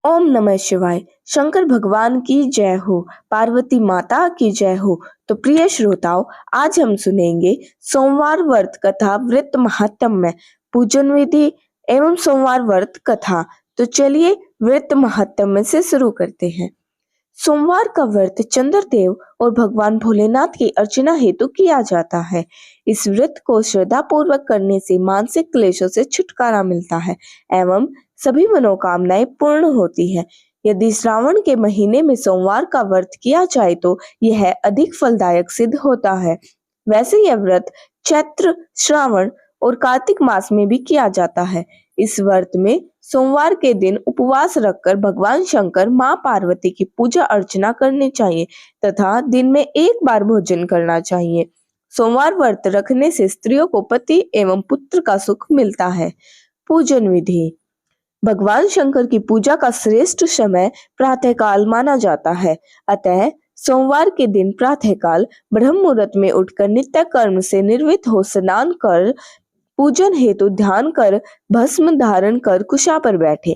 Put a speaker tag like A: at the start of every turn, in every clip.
A: ओम नमः शिवाय। शंकर भगवान की जय हो। पार्वती माता की जय हो। तो प्रिय श्रोताओं, आज हम सुनेंगे सोमवार व्रत कथा व्रत महात्म्य, पूजन विधि एवं सोमवार व्रत कथा। तो चलिए व्रत महात्म्य से शुरू करते हैं। सोमवार का व्रत चंद्रदेव और भगवान भोलेनाथ की अर्चना हेतु किया जाता है। इस व्रत को श्रद्धा पूर्वक करने से मानसिक क्लेशों से छुटकारा मिलता है एवं सभी मनोकामनाएं पूर्ण होती है। यदि श्रावण के महीने में सोमवार का व्रत किया जाए तो यह अधिक फलदायक सिद्ध होता है। वैसे यह व्रत चैत्र, श्रावण और कार्तिक मास में भी किया जाता है। इस व्रत में सोमवार के दिन उपवास रखकर भगवान शंकर, मां पार्वती की पूजा अर्चना करनी चाहिए तथा दिन में एक बार भोजन करना चाहिए। सोमवार व्रत रखने से स्त्रियों को पति एवं पुत्र का सुख मिलता है। पूजन विधि। भगवान शंकर की पूजा का श्रेष्ठ समय प्रातःकाल माना जाता है। अतः सोमवार के दिन प्रातःकाल ब्रह्म मुहूर्त में उठकर नित्य कर्म से निर्वृत्त हो स्नान कर पूजन हेतु ध्यान कर भस्म धारण कर कुशा पर बैठे।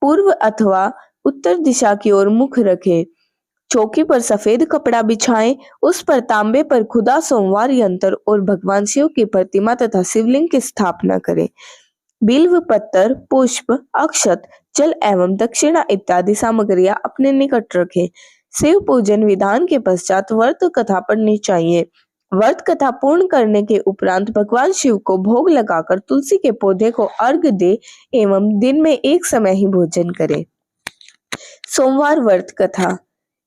A: पूर्व अथवा उत्तर दिशा की ओर मुख रखे। चौकी पर सफेद कपड़ा बिछाएं। उस पर तांबे पर खुदा सोमवार यंत्र और भगवान शिव की प्रतिमा तथा शिवलिंग की स्थापना करें। बिल्व पत्तर, पुष्प, अक्षत, जल एवं दक्षिणा इत्यादि सामग्रियां अपने निकट रखें। शिव पूजन विधान के पश्चात व्रत कथा पढ़नी चाहिए। व्रत कथा पूर्ण करने के उपरांत भगवान शिव को भोग लगाकर तुलसी के पौधे को अर्घ दे एवं दिन में एक समय ही भोजन करें। सोमवार व्रत कथा।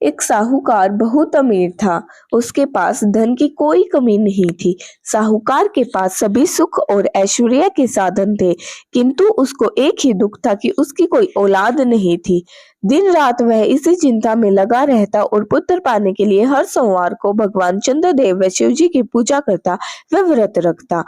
A: एक साहूकार बहुत अमीर था। उसके पास धन की कोई कमी नहीं थी। साहूकार के पास सभी सुख और ऐश्वर्य के साधन थे, किंतु उसको एक ही दुख था कि उसकी कोई औलाद नहीं थी। दिन रात वह इसी चिंता में लगा रहता और पुत्र पाने के लिए हर सोमवार को भगवान चंद्रदेव व शिव जी की पूजा करता व व्रत रखता।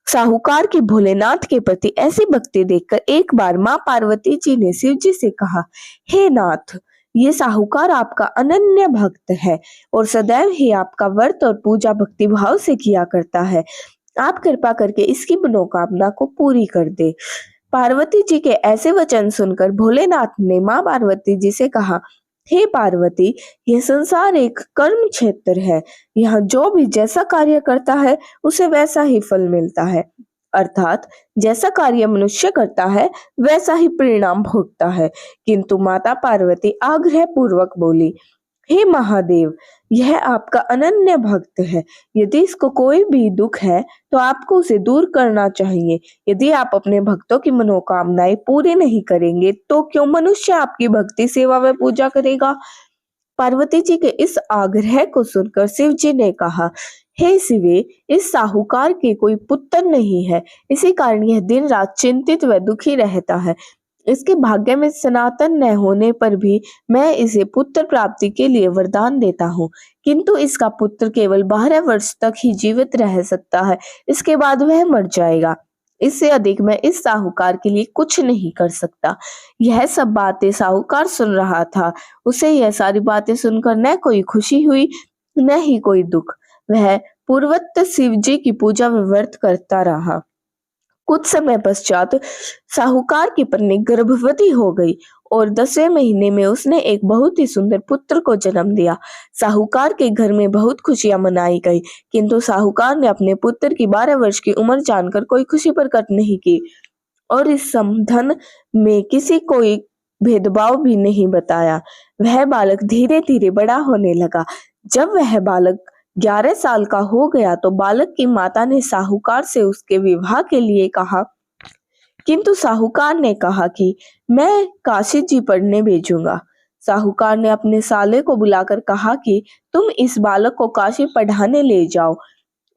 A: साहूकार की भोलेनाथ के प्रति ऐसी भक्ति देखकर एक बार मां पार्वती जी ने शिव जी से कहा, हे नाथ, ये साहूकार आपका अनन्य भक्त है और सदैव ही आपका व्रत और पूजा भक्ति भाव से किया करता है। आप कृपा करके इसकी मनोकामना को पूरी कर दे। पार्वती जी के ऐसे वचन सुनकर भोलेनाथ ने मां पार्वती जी से कहा, हे पार्वती, यह संसार एक कर्म क्षेत्र है। यहाँ जो भी जैसा कार्य करता है उसे वैसा ही फल मिलता है। अर्थात जैसा कार्य मनुष्य करता है वैसा ही परिणाम भोगता है। किंतु माता पार्वती आग्रह पूर्वक बोली, हे महादेव, यह आपका अनन्य भक्त है। यदि इसको कोई भी दुख है तो आपको उसे दूर करना चाहिए। यदि आप अपने भक्तों की मनोकामनाएं पूरी नहीं करेंगे तो क्यों मनुष्य आपकी भक्ति, सेवा व पूजा करेगा। पार्वती जी के इस आग्रह को सुनकर शिव जी ने कहा, हे शिवे, इस साहूकार के कोई पुत्र नहीं है, इसी कारण यह दिन रात चिंतित व दुखी रहता है। इसके भाग्य में सनातन न होने पर भी मैं इसे पुत्र प्राप्ति के लिए वरदान देता हूँ, किंतु इसका पुत्र केवल 12 वर्ष तक ही जीवित रह सकता है। इसके बाद वह मर जाएगा। इससे अधिक मैं इस साहूकार के लिए कुछ नहीं कर सकता। यह सब बातें साहूकार सुन रहा था। उसे यह सारी बातें सुनकर न कोई खुशी हुई न ही कोई दुख। वह पूर्वत शिव जी की पूजा व व्रत करता रहा। कुछ समय पश्चात साहूकार की पत्नी गर्भवती हो गई और 10वें महीने में उसने एक बहुत ही सुंदर पुत्र को जन्म दिया। साहूकार के घर में बहुत खुशियां मनाई गई, किंतु साहूकार ने अपने पुत्र की 12 वर्ष की उम्र जानकर कोई खुशी प्रकट नहीं की और इस संबंध में किसी कोई भेदभाव भी नहीं बताया। वह बालक धीरे धीरे बड़ा होने लगा। जब वह बालक 11 साल का हो गया तो बालक की माता ने साहूकार से उसके विवाह के लिए कहा, किंतु साहूकार ने कहा कि मैं काशी जी पढ़ने भेजूंगा। साहूकार ने अपने साले को बुलाकर कहा कि तुम इस बालक को काशी पढ़ाने ले जाओ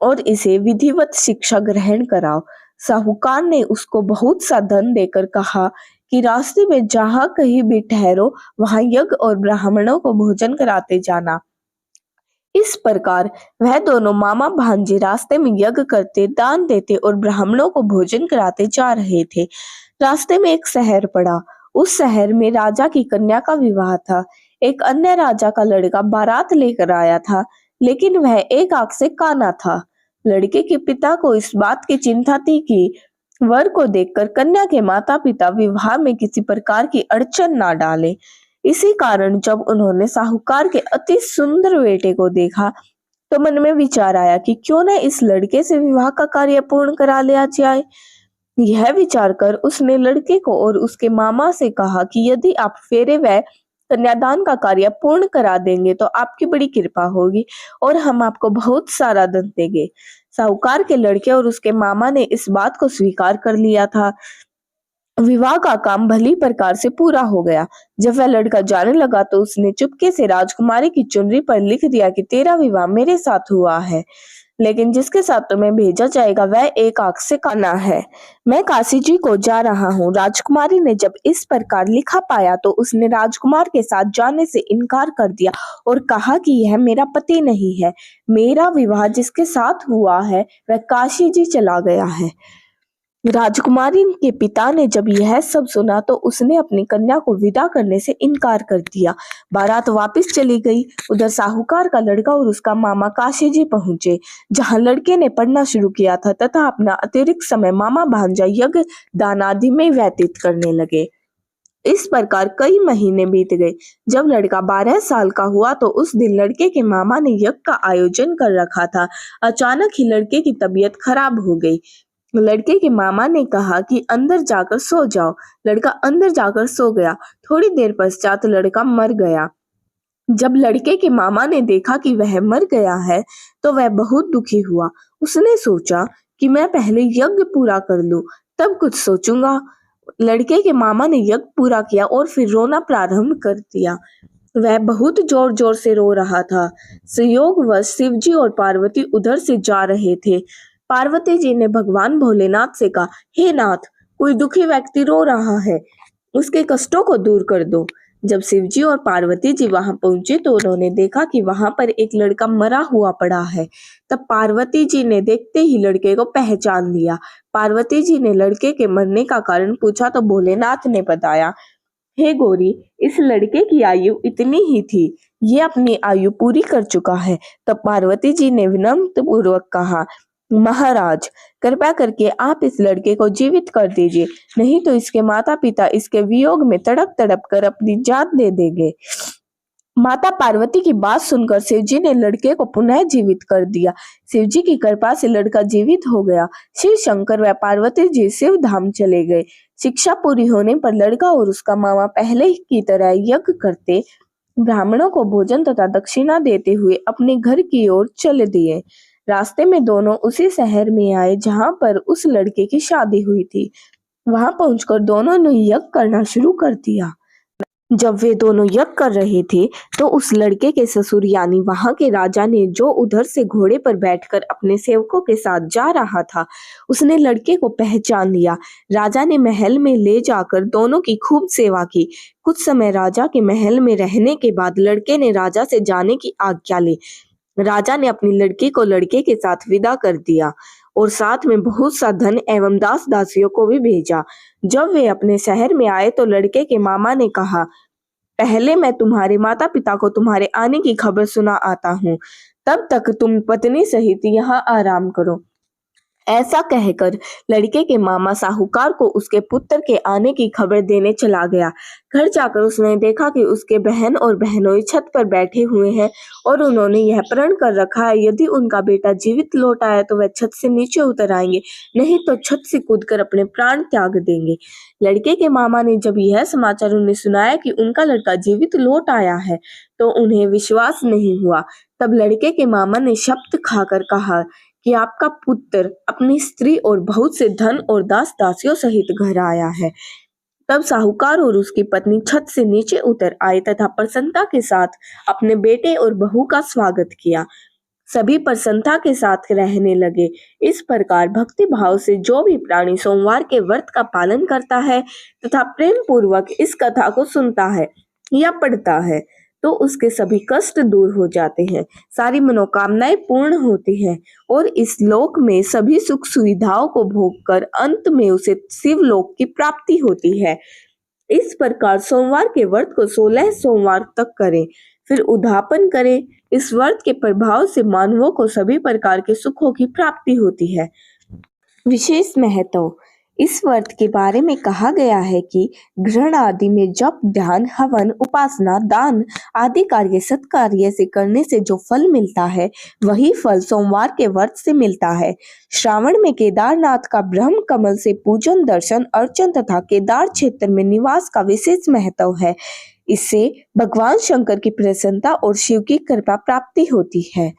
A: और इसे विधिवत शिक्षा ग्रहण कराओ। साहूकार ने उसको बहुत सा धन देकर कहा कि रास्ते में जहां कहीं भी ठहरो वहां यज्ञ और ब्राह्मणों को भोजन कराते जाना। इस प्रकार वह दोनों मामा भांजे रास्ते में यज्ञ करते, दान देते और ब्राह्मणों को भोजन कराते जा रहे थे। रास्ते में एक शहर पड़ा। उस शहर में राजा की कन्या का विवाह था। एक अन्य राजा का लड़का बारात लेकर आया था, लेकिन वह एक आंख से काना था। लड़के के पिता को इस बात की चिंता थी कि वर को देखकर कन्या के माता पिता विवाह में किसी प्रकार की अड़चन ना डालें। इसी कारण जब उन्होंने साहूकार के अति सुंदर बेटे को देखा तो मन में विचार आया कि क्यों न इस लड़के से विवाह का कार्य पूर्ण करा लिया जाए। यह विचार कर उसने लड़के को और उसके मामा से कहा कि यदि आप फेरे व कन्यादान का कार्य पूर्ण करा देंगे तो आपकी बड़ी कृपा होगी और हम आपको बहुत सारा धन देंगे। साहूकार के लड़के और उसके मामा ने इस बात को स्वीकार कर लिया था। विवाह का काम भली प्रकार से पूरा हो गया। जब वह लड़का जाने लगा तो उसने चुपके से राजकुमारी की चुनरी पर लिख दिया कि तेरा विवाह मेरे साथ हुआ है, लेकिन जिसके साथ तुम्हें भेजा जाएगा वह एक आंख से काना है। मैं काशी जी को जा रहा हूँ। राजकुमारी ने जब इस प्रकार लिखा पाया तो उसने राजकुमार के साथ जाने से इनकार कर दिया और कहा कि यह मेरा पति नहीं है। मेरा विवाह जिसके साथ हुआ है वह काशी जी चला गया है। राजकुमारी के पिता ने जब यह सब सुना तो उसने अपनी कन्या को विदा करने से इनकार कर दिया। बारात वापस चली गई। उधर साहूकार का लड़का और उसका मामा काशी जी पहुंचे, जहां लड़के ने पढ़ना शुरू किया था तथा अपना अतिरिक्त समय मामा भांजा यज्ञ दान आदि में व्यतीत करने लगे। इस प्रकार कई महीने बीत गए। जब लड़का 12 साल का हुआ तो उस दिन लड़के के मामा ने यज्ञ का आयोजन कर रखा था। अचानक ही लड़के की तबीयत खराब हो गई। लड़के के मामा ने कहा कि अंदर जाकर सो जाओ। लड़का अंदर जाकर सो गया। थोड़ी देर पश्चात लड़का मर गया। जब लड़के के मामा ने देखा कि वह मर गया है तो वह बहुत दुखी हुआ। उसने सोचा कि मैं पहले यज्ञ पूरा कर लूं, तब कुछ सोचूंगा। लड़के के मामा ने यज्ञ पूरा किया और फिर रोना प्रारंभ कर दिया। वह बहुत जोर जोर से रो रहा था। संयोगवश शिवजी और पार्वती उधर से जा रहे थे। पार्वती जी ने भगवान भोलेनाथ से कहा, हे नाथ, कोई दुखी व्यक्ति रो रहा है, उसके कष्टों को दूर कर दो। जब शिवजी और पार्वती जी वहां पहुंचे तो उन्होंने देखा कि वहां पर एक लड़का मरा हुआ पड़ा है। तब पार्वती जी ने देखते ही लड़के को पहचान लिया। पार्वती जी ने लड़के के मरने का कारण पूछा तो भोलेनाथ ने बताया, हे गौरी, इस लड़के की आयु इतनी ही थी, ये अपनी आयु पूरी कर चुका है। तब पार्वती जी ने विनम्र पूर्वक कहा, महाराज, कृपया करके आप इस लड़के को जीवित कर दीजिए, नहीं तो इसके माता पिता इसके वियोग में तड़प तड़प कर अपनी जान दे देंगे। माता पार्वती की बात सुनकर शिवजी ने लड़के को पुनः जीवित कर दिया। शिवजी की कृपा से लड़का जीवित हो गया। शिव शंकर व पार्वती जी शिव धाम चले गए। शिक्षा पूरी होने पर लड़का और उसका मामा पहले की तरह यज्ञ करते, ब्राह्मणों को भोजन तथा दक्षिणा देते हुए अपने घर की ओर चले दिए। रास्ते में दोनों उसी शहर में आए जहां पर उस लड़के की शादी हुई थी। वहां पहुंचकर दोनों ने यज्ञ करना शुरू कर दिया। जब वे दोनों यज्ञ कर रहे थे तो उस लड़के के ससुर यानी वहां के राजा ने, जो उधर से घोड़े पर बैठकर अपने सेवकों के साथ जा रहा था, उसने लड़के को पहचान लिया। राजा ने महल में ले जाकर दोनों की खूब सेवा की। कुछ समय राजा के महल में रहने के बाद लड़के ने राजा से जाने की आज्ञा ली। राजा ने अपनी लड़की को लड़के के साथ विदा कर दिया और साथ में बहुत सा धन एवं दास दासियों को भी भेजा। जब वे अपने शहर में आए तो लड़के के मामा ने कहा, पहले मैं तुम्हारे माता पिता को तुम्हारे आने की खबर सुना आता हूँ, तब तक तुम पत्नी सहित यहाँ आराम करो। ऐसा कहकर लड़के के मामा साहूकार को उसके पुत्र के आने की खबर देने चला गया। घर जाकर उसने देखा कि उसके बहन और बहनोई छत पर बैठे हुए हैं और उन्होंने यह प्रण कर रखा है, यदि उनका बेटा जीवित लौट आया तो वह छत से नीचे उतर आएंगे, नहीं तो छत से कूदकर अपने प्राण त्याग देंगे। लड़के के मामा ने जब यह समाचार उन्हें सुनाया कि उनका लड़का जीवित लौट आया है तो उन्हें विश्वास नहीं हुआ। तब लड़के के मामा ने शपथ खाकर कहा कि आपका पुत्र अपनी स्त्री और बहुत से धन और दास दासियों सहित घर आया है। तब साहूकार और उसकी पत्नी छत से नीचे उतर आए तथा प्रसन्नता के साथ अपने बेटे और बहू का स्वागत किया। सभी प्रसन्नता के साथ रहने लगे। इस प्रकार भक्ति भाव से जो भी प्राणी सोमवार के व्रत का पालन करता है तथा प्रेम पूर्वक इस कथा को सुनता है या पढ़ता है तो उसके सभी कष्ट दूर हो जाते हैं, सारी मनोकामनाएं पूर्ण होती हैं और इस लोक में सभी सुख सुविधाओं को भोगकर अंत में उसे शिवलोक की प्राप्ति होती है। इस प्रकार सोमवार के व्रत को 16 सोमवार तक करें, फिर उद्यापन करें। इस व्रत के प्रभाव से मानवों को सभी प्रकार के सुखों की प्राप्ति होती है। विशेष महत्व। इस व्रत के बारे में कहा गया है कि ग्रहण आदि में जप, ध्यान, हवन, उपासना, दान आदि कार्य सत्कार्य से करने से जो फल मिलता है वही फल सोमवार के व्रत से मिलता है। श्रावण में केदारनाथ का ब्रह्म कमल से पूजन, दर्शन, अर्चन तथा केदार क्षेत्र में निवास का विशेष महत्व है। इससे भगवान शंकर की प्रसन्नता और शिव की कृपा प्राप्ति होती है।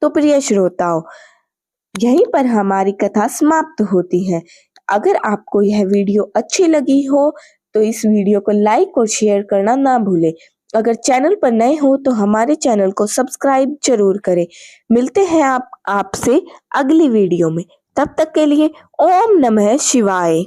A: तो प्रिय श्रोताओ, यहीं पर हमारी कथा समाप्त होती है। अगर आपको यह वीडियो अच्छी लगी हो तो इस वीडियो को लाइक और शेयर करना ना भूलें। अगर चैनल पर नए हो तो हमारे चैनल को सब्सक्राइब जरूर करें। मिलते हैं आपसे अगली वीडियो में। तब तक के लिए ओम नमः शिवाय।